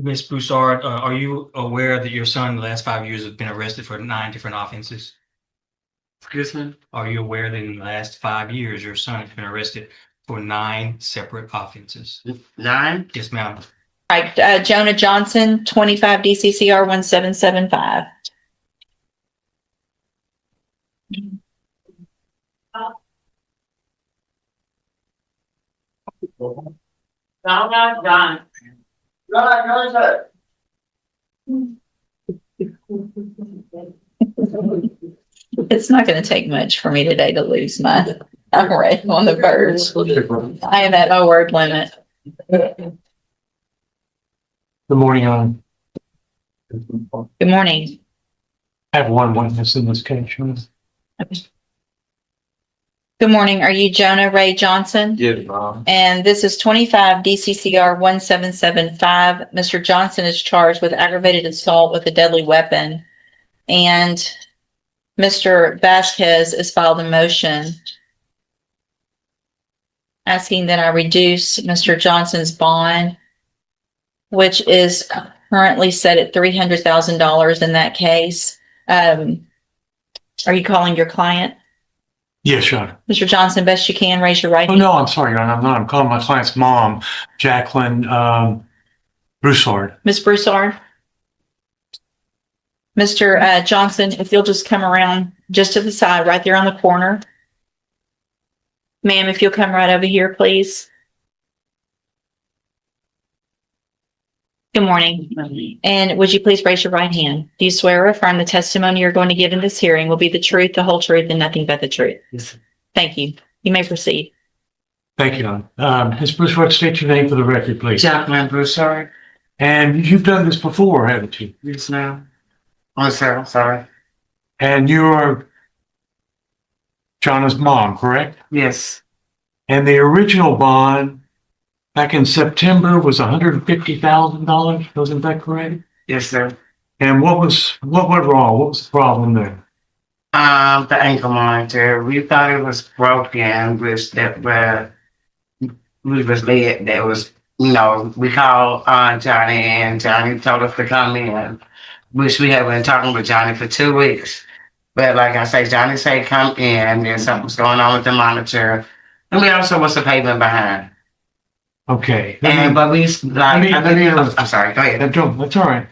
Ms. Broussard, are you aware that your son in the last 5 years has been arrested for 9 different offenses? Excuse me? Are you aware that in the last 5 years, your son has been arrested for 9 separate offenses? 9? Yes, ma'am. Right, Jonah Johnson, 25 DCCR 1775. John. It's not going to take much for me today to lose my, I'm right on the verge. I am at my word limit. Good morning, Good morning. I have one witness in this case. Good morning. Are you Jonah Ray Johnson? Yes, Mom. And this is 25 DCCR 1775. Mr. Johnson is charged with aggravated assault with a deadly weapon. And Mr. Vasquez has filed a motion asking that I reduce Mr. Johnson's bond, which is currently set at $300,000 in that case. Are you calling your client? Yes, Your Honor. Mr. Johnson, best you can, raise your right Oh, hand. no, I'm sorry, Your Honor. I'm not. I'm calling my client's mom, Jacqueline Broussard. Ms. Broussard? Mr. Johnson, if you'll just come around just to the side, right there on the corner. Ma'am, if you'll come right over here, please. Good morning. And would you please raise your right hand? Do you swear or affirm the testimony you're going to give in this hearing will be the truth, the whole truth, and nothing but the truth? Yes. Thank you. You may proceed. Thank you, Your Honor. Ms. Broussard, state your name for the record, please. Jacqueline Broussard. And you've done this before, haven't you? Yes, ma'am. Oh, sir, sorry. And you are Jonah's mom, correct? Yes. And the original bond back in September was $150,000. Wasn't that correct? Yes, sir. And what went wrong? What was the problem there? The ankle monitor. We thought it was broken, which that we was led. That was, we called Johnny, and Johnny told us to come in, which we have been talking with Johnny for 2 weeks. But like I say, Johnny said come in. There's something's going on with the monitor, and we also was a payment behind. Okay. But we like. let me interrupt. I'm sorry. Go ahead. That's all right.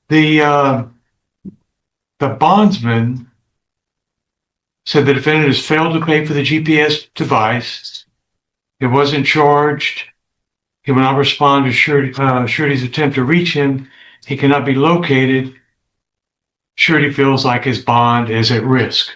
The bondsman said the defendant has failed to pay for the GPS device. It wasn't charged. He will not respond to surety's attempt to reach him. He cannot be located. Surety feels like his bond is at risk.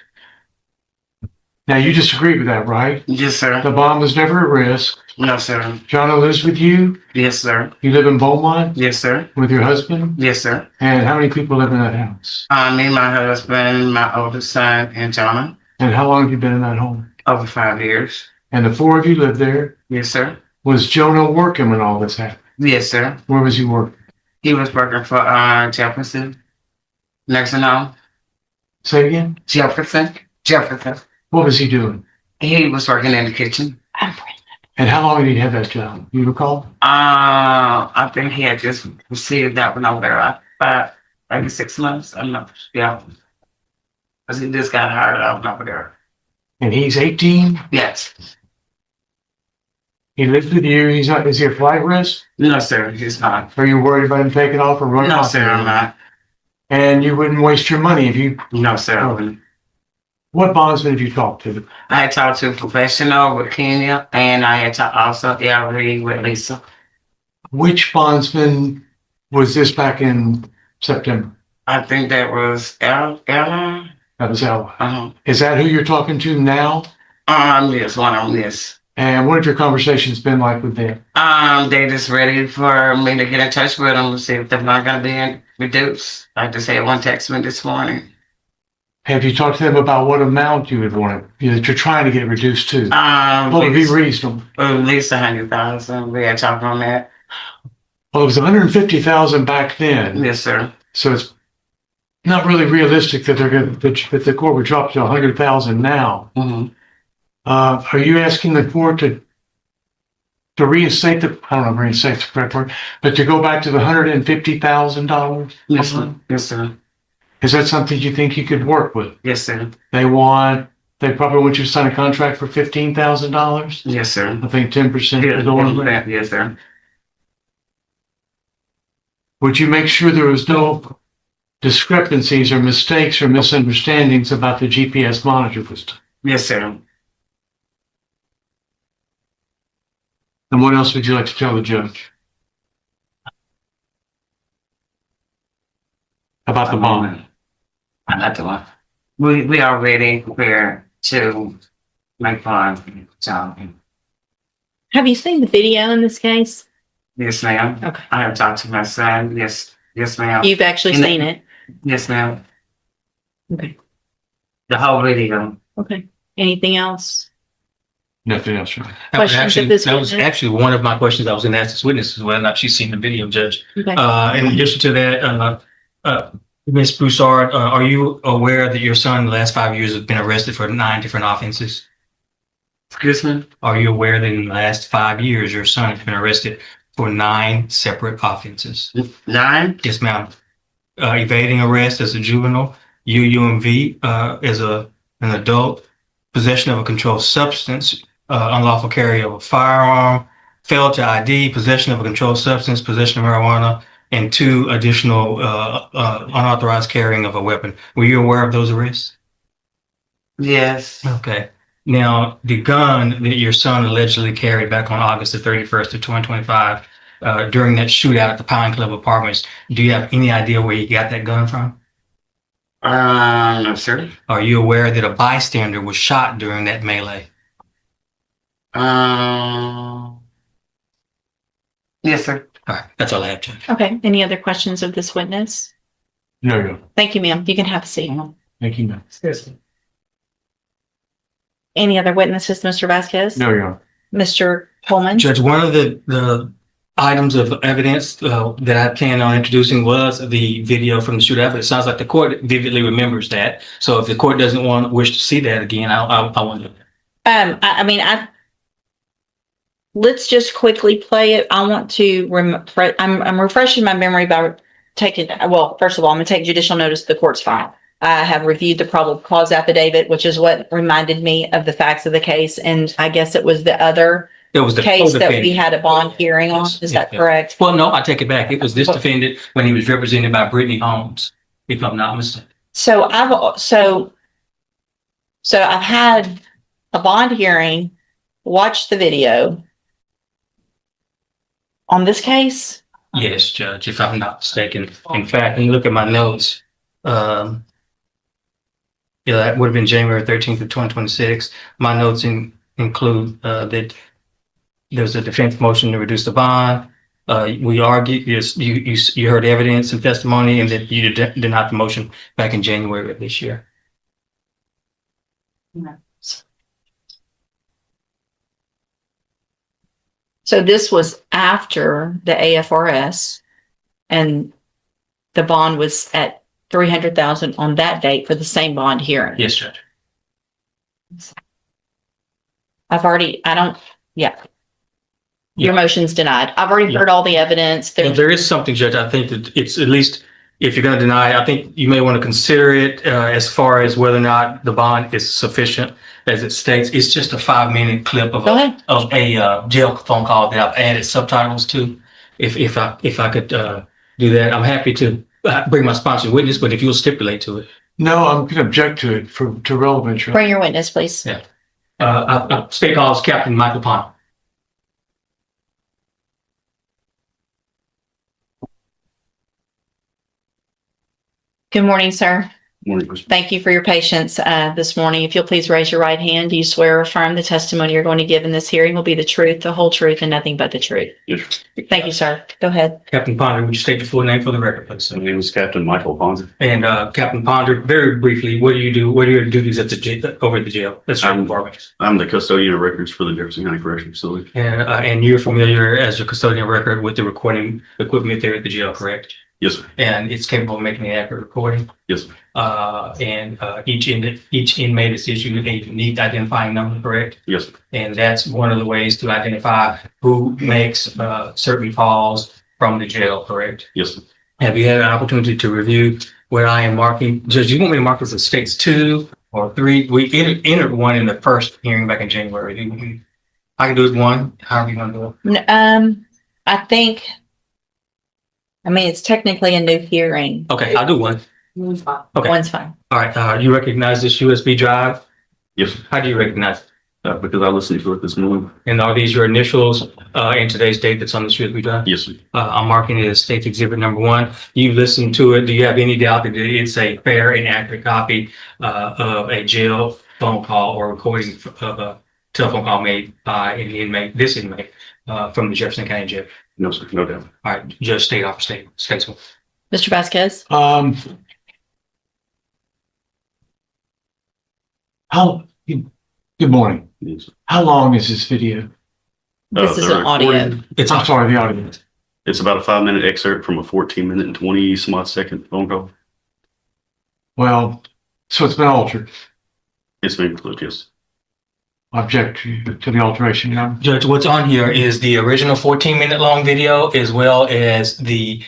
Now, you disagree with that, right? Yes, sir. The bond was never at risk. No, sir. Jonah lives with you. Yes, sir. You live in Beaumont Yes, sir. with your husband. Yes, sir. And how many people live in that house? Me, my husband, my oldest son, and Jonah. And how long have you been in that home? Over 5 years. And the 4 of you lived there. Yes, sir. Was Jonah working when all this happened? Yes, sir. Where was he working? He was working for Jefferson. Nursing home. Say again? Jefferson. What was he doing? He was working in the kitchen. And how long did he have that job? You recall? I think he had just received that one over there about maybe 6 months. I'm not. Yeah. Because he just got hired out over there. And he's 18. Yes. He lives with you. He's not. Is he a flight risk? No, sir. He's not. Are you worried about him taking off or running No, off? sir. I'm not. And you wouldn't waste your money if you. No, sir. I wouldn't. What bondsman have you talked to? I had talked to a professional with Kenya, and I had talked also LRE with Lisa. Which bondsman was this back in September? I think that was Ella. That was Ella. Uh-huh. Is that who you're talking to now? Yes, one of them, yes. And what have your conversations been like with them? They just ready for me to get in touch with them to see if they're not going to be reduced. Like I said, one text me this morning. Have you talked to them about what amount you would want to, that you're trying to get reduced to? What would be reasonable? At least 100,000. We had talked on that. Well, it was 150,000 back then. Yes, sir. So it's not really realistic that that the court would drop to 100,000 now. Mm-hmm. Are you asking the court to to reinstate the, I don't know if reinstate's the correct word, but to go back to the $150,000? Yes, sir. Yes, sir. Is that something you think you could work with? Yes, sir. They probably want you to sign a contract for $15,000? Yes, sir. I think 10% Yeah, is the one. yes, sir. Would you make sure there was no discrepancies or mistakes or misunderstandings about the GPS monitor system? Yes, sir. And what else would you like to tell the judge? About the bond? Not the one. We are ready prepared to make fun. So, Have you seen the video in this case? yes, ma'am. Okay. I have talked to my son. Yes, yes, ma'am. You've actually And- seen it? Yes, ma'am. Okay. The whole video. Okay. Anything else? Nothing else, right? That was actually one of my questions I was going to ask this witness is whether or not she's seen the video, Judge. Okay. In addition to that, Ms. Broussard, are you aware that your son in the last 5 years has been arrested for 9 different offenses? Excuse me? Are you aware that in the last 5 years, your son has been arrested for 9 separate offenses? 9? Yes, ma'am. Evading arrest as a juvenile, UUMV as an adult, possession of a controlled substance, unlawful carry of a firearm, failed to ID, possession of a controlled substance, possession of marijuana, and 2 additional unauthorized carrying of a weapon. Were you aware of those arrests? Yes. Okay. Now, the gun that your son allegedly carried back on August the 31st of 2025, during that shootout at the Pine Club Apartments, do you have any idea where he got that gun from? No, sir. Are you aware that a bystander was shot during that melee? Yes, sir. All right, that's all I have, Judge. Okay. Any other questions of this witness? No. Thank you, ma'am. You can have a seat. Thank you, ma'am. Any other witnesses, Mr. Vasquez? No, Your Honor. Mr. Coleman? Judge, one of the items of evidence that I planned on introducing was the video from the shootout, but it sounds like the court vividly remembers that. So if the court doesn't wish to see that again, I want to. Let's just quickly play it. I want to, I'm refreshing my memory by taking, well, first of all, I'm going to take judicial notice of the court's file. I have reviewed the probable cause affidavit, which is what reminded me of the facts of the case. And I guess it was the other case that we had a bond hearing on. Is that correct? Well, no, I take it back. It was this defendant when he was represented by Brittany Holmes, if I'm not mistaken. So I've had a bond hearing, watched the video on this case. Yes, Judge, if I'm not mistaken. In fact, when you look at my notes, that would have been January 13th of 2026. My notes include that there's a defense motion to reduce the bond. We argued, you heard evidence and testimony, and that you denied the motion back in January of this year. So this was after the AFRS, and the bond was at $300,000 on that date for the same bond hearing. Yes, Judge. Your motion's denied. I've already heard all the evidence. Well, there is something, Judge. I think that it's at least, if you're going to deny, I think you may want to consider it as far as whether or not the bond is sufficient. As it states, it's just a 5-minute clip of a jail phone call that I've added subtitles to. If I could do that, I'm happy to bring my sponsored witness, but if you'll stipulate to it. No, I'm going to object to it to relevance. Bring your witness, please. Yeah. State calls Captain Michael Pond. Good morning, sir. Morning. Thank you for your patience this morning. If you'll please raise your right hand. Do you swear or affirm the testimony you're going to give in this hearing will be the truth, the whole truth, and nothing but the truth? Yes. Thank you, sir. Go ahead. Captain Ponder, would you state your full name for the record, please? My name is Captain Michael Ponzi. And Captain Ponder, very briefly, what do you do? What are your duties at the jail, over at the jail? That's your department. I'm the custodian of records for the Jefferson County Correctional Facility. And you're familiar as your custodian record with the recording equipment there at the jail, correct? Yes, sir. And it's capable of making an accurate recording. Yes, sir. Each inmate is issued a unique identifying number, correct? Yes, sir. And that's one of the ways to identify who makes certain calls from the jail, correct? Yes, sir. Have you had an opportunity to review where I am marking? Judge, you want me to mark this as states 2 or 3? We entered one in the first hearing back in January. I can do it 1, however you want to do it. I think, it's technically a new hearing. Okay, I'll do 1. Okay. One's fine. All right. You recognize this USB drive? Yes, sir. How do you recognize it? Because I listened to it this morning. And are these your initials in today's date that's on this USB drive? Yes, sir. I'm marking it as State's Exhibit number 1. You've listened to it. Do you have any doubt that it's a fair and accurate copy of a jail phone call or recording of a telephone call made by this inmate from the Jefferson County Jail? No, sir. No doubt. All right, Judge, state off state. Statesman. Mr. Vasquez? Good morning. Yes, sir. How long is this video? This is an audio. I'm sorry, the audio. It's about a 5-minute excerpt from a 14-minute and 20 some odd second phone call. Well, so it's been altered. It's been included, yes. Object to the alteration, Your Honor. Judge, what's on here is the original 14-minute long video as well as the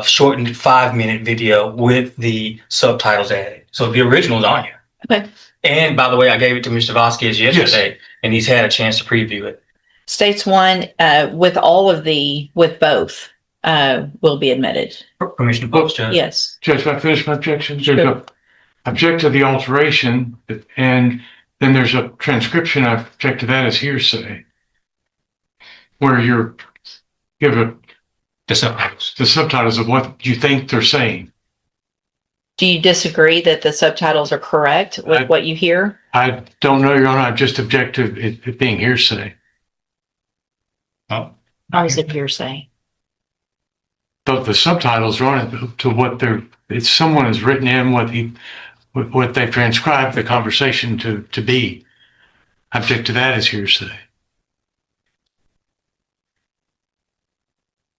shortened 5-minute video with the subtitles added. So the original's on here. Okay. And by the way, I gave it to Mr. Vasquez yesterday, and he's had a chance to preview it. States 1, with both, will be admitted. Permission to post, Judge? Yes. Judge, if I finish my objection, Sure. there's a object to the alteration, and then there's a transcription. I object to that as hearsay, where you give The subtitles. the subtitles of what you think they're saying. Do you disagree that the subtitles are correct with what you hear? I don't know, Your Honor. I just object to it being hearsay. Oh. Or is it hearsay? The subtitles are on it to what it's someone has written in what they've transcribed the conversation to be. I object to that as hearsay.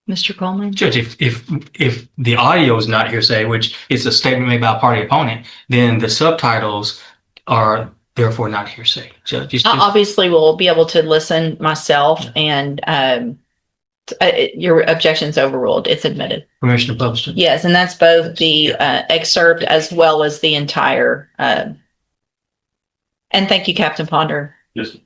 Mr. Coleman? Judge, if the audio is not hearsay, which is a statement made by a party opponent, then the subtitles are therefore not hearsay. Judge, it's I just, obviously will be able to listen myself, and your objection's overruled. It's admitted. permission to publish it. Yes, and that's both the excerpt as well as the entire. And thank you, Captain Ponder. Yes, sir.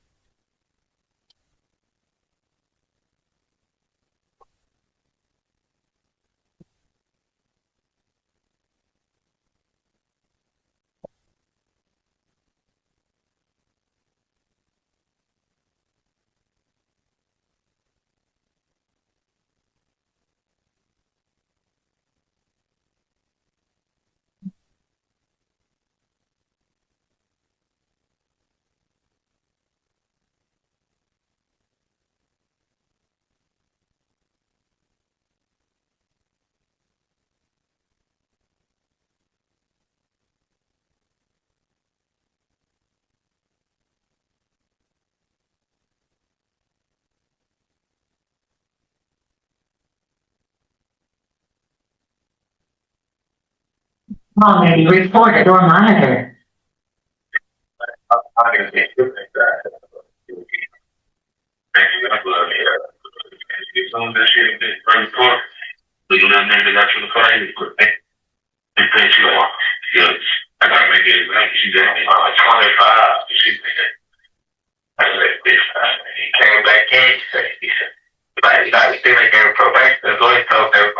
Come on, baby, report it or monitor. Came back in, he said, like, still ain't gave probation. The lawyer told them,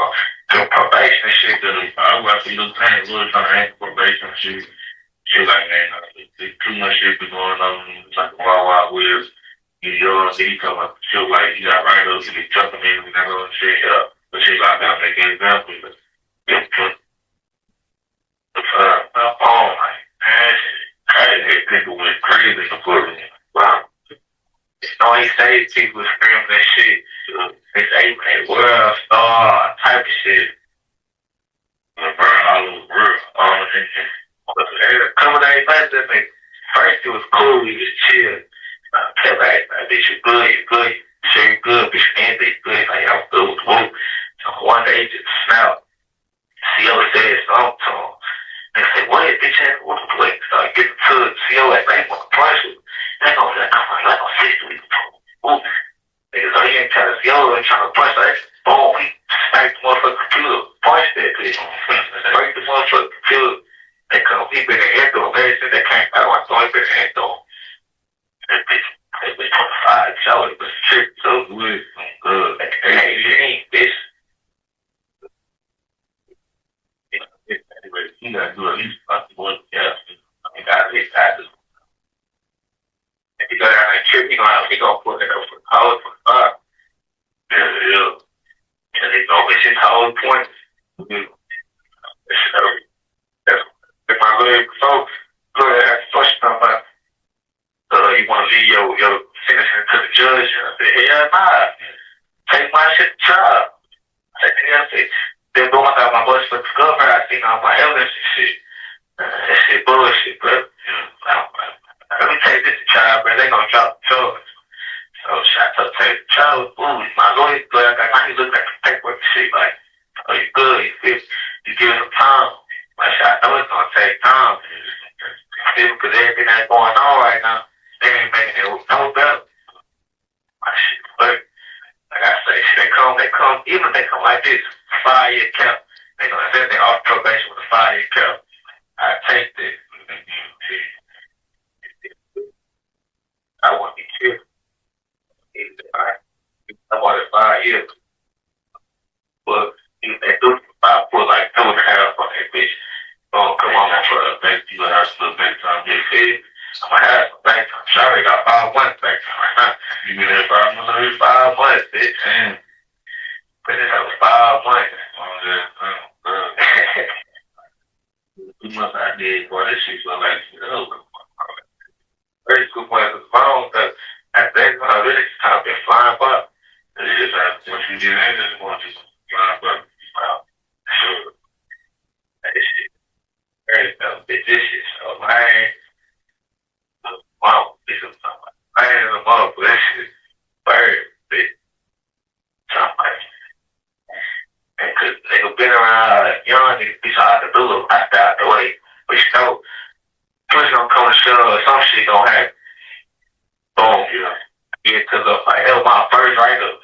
do probation shit. I was like, look, I ain't really trying to ask probation shit. She was like, man, there's too much shit been going on. It's like a wild, wild wheels. He told me, she was like, you got right up, you be jumping in, and that little shit up. But she like, I'll make an example. But, oh my, man, crazy. People went crazy for me. Wow. No, he said people screaming that shit. They say, man, world star type of shit. Burn all over the world. Coming out last that thing. First it was cool, he was chill. Kept like, bitch, you good, you good. Sure you good, bitch, and they good. Like, I'm good with whoop. So one day he just snapped. CO said something to him. They said, what is bitch ass what the play? So I get to the CO and they want to price it. They gonna say, I'm like, on 6 weeks. Niggas, so he ain't trying to CO and trying to price it. Boom, he smacked the motherfucking computer, punched that bitch. Break the motherfucking computer. They come, he been in here doing everything they came out. I thought he been in here doing. That bitch 25, so it was trick so good. Hey, bitch. Anyway, you gotta do at least one yeah. I mean, that's his taxes. If you go down that trip, he gonna put it up for college for 5. Yeah. And they know it's his whole point. That's my little folks. Go ahead, ask question about you want to leave your sentencing to the judge? And I said, hell nah. Take my shit to trial. I said, I said, they're going out my bus for the governor. I seen all my evidence and shit. That shit bullshit, bro. Let me take this to trial, bro. They gonna drop the charge. So I took take the trial. Ooh, my lawyer, now he look at the paperwork and shit like, oh, you good? You give him time. Like, I know it's gonna take time. Because everything that's going on right now, they ain't making it no better. My shit, but like I say, they come, even if they come like this, 5-year cap, they gonna send they off probation with a 5-year cap. I take that. I want to be careful. I want it 5 years. But if they do, I put like 2.5 on that bitch. Oh, come on, man, for a bank deal, I still bank time. You see, I'm gonna have some bank time. Sorry, got 5 months bank time right now. You mean that 5 months, bitch? Damn. But this was 5 months. 2 months I did, boy, this shit look like shit over. 32 months of phone, but at that time, I really just kind of been flying by. It is like, once you get in, it's going to just flying by. Sure. This shit. Very bit this shit. So man, wow, this is something. Man, the mother, this shit, very big. Something. And cause nigga been around young niggas be hard to do it. I stay out the way. But you know, push gonna come to shut or some shit gonna happen. Boom, you know. Get to the like hell my first write up.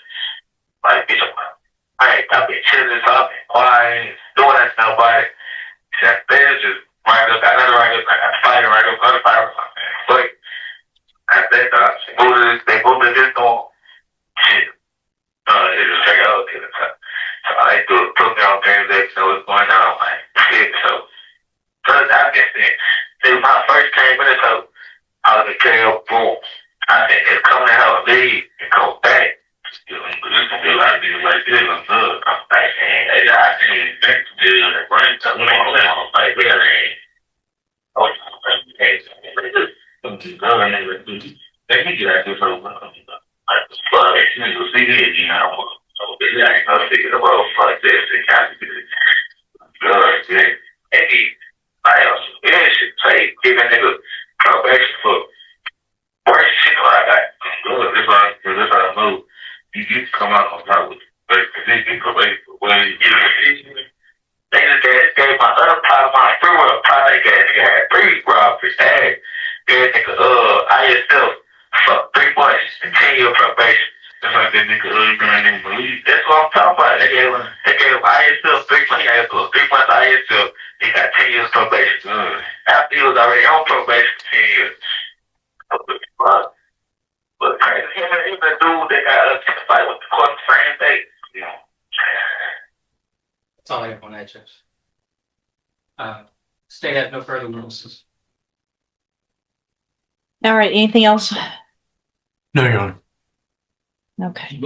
Like bitch, I've been chilling, so I've been quiet, doing that stuff, but that bitch just right up, got another right up, I got fighting right up, other fight or something. But at that time, they moved to this door. Shit. It was straight out to the top. So I put me on game that so what's going on, like shit. So I guess it was my first game in it, so I was a KO, boom. I said it's coming out of leave and go back. You know, there's gonna be a lot of niggas like this. I'm good. I'm like, man, I can't back to this. Like, right? So, like, yeah, oh, hey, some other niggas, they can get out there for like, fuck, niggas see this, you know. So, they ain't gonna figure the world like this. They got to get it. Good, yeah. And yeah, shit, say, give that nigga probation for worse shit like that. Good, this how I know. You come out on top with like position probation for when you they just gave my other part of my free world part they had 3 robberies. Hey, gave nigga ISL for 3 months and 10-year probation. That's like that nigga you can't even believe. That's what I'm talking about. They gave him ISL 3 months, 3 months ISL, he got 10 years probation. After he was already on probation for 10 years. But crazy, him and the dude that got us to fight with the court the same day. You know. That's all I have on that, Judge. State has no further witnesses. All right, anything else? No, Your Honor. Okay.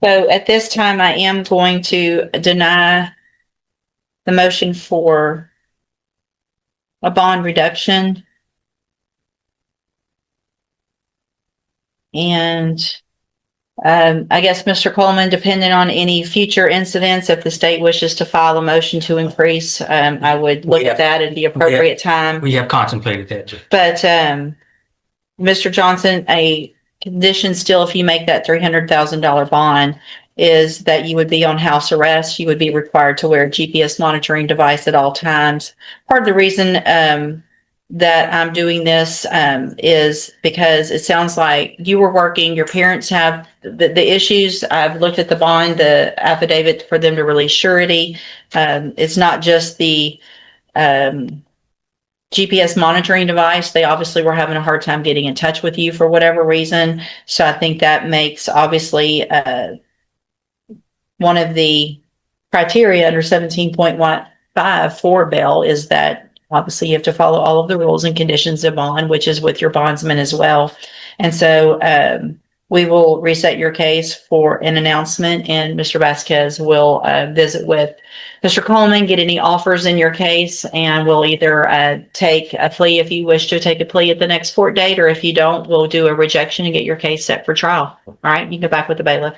So at this time, I am going to deny the motion for a bond reduction. And I guess, Mr. Coleman, depending on any future incidents, if the state wishes to file a motion to increase, I would look at that at the appropriate time. We have contemplated that, Judge. But Mr. Johnson, a condition still, if you make that $300,000 bond, is that you would be on house arrest. You would be required to wear a GPS monitoring device at all times. Part of the reason that I'm doing this is because it sounds like you were working, your parents have the issues. I've looked at the bond, the affidavit for them to release surety. It's not just the GPS monitoring device. They obviously were having a hard time getting in touch with you for whatever reason. So I think that makes obviously one of the criteria under 17.15 for bail is that obviously you have to follow all of the rules and conditions of bond, which is with your bondsman as well. And so we will reset your case for an announcement, and Mr. Vasquez will visit with Mr. Coleman, get any offers in your case, and we'll either take a plea if you wish to take a plea at the next court date, or if you don't, we'll do a rejection and get your case set for trial. All right, you can go back with the bailiff.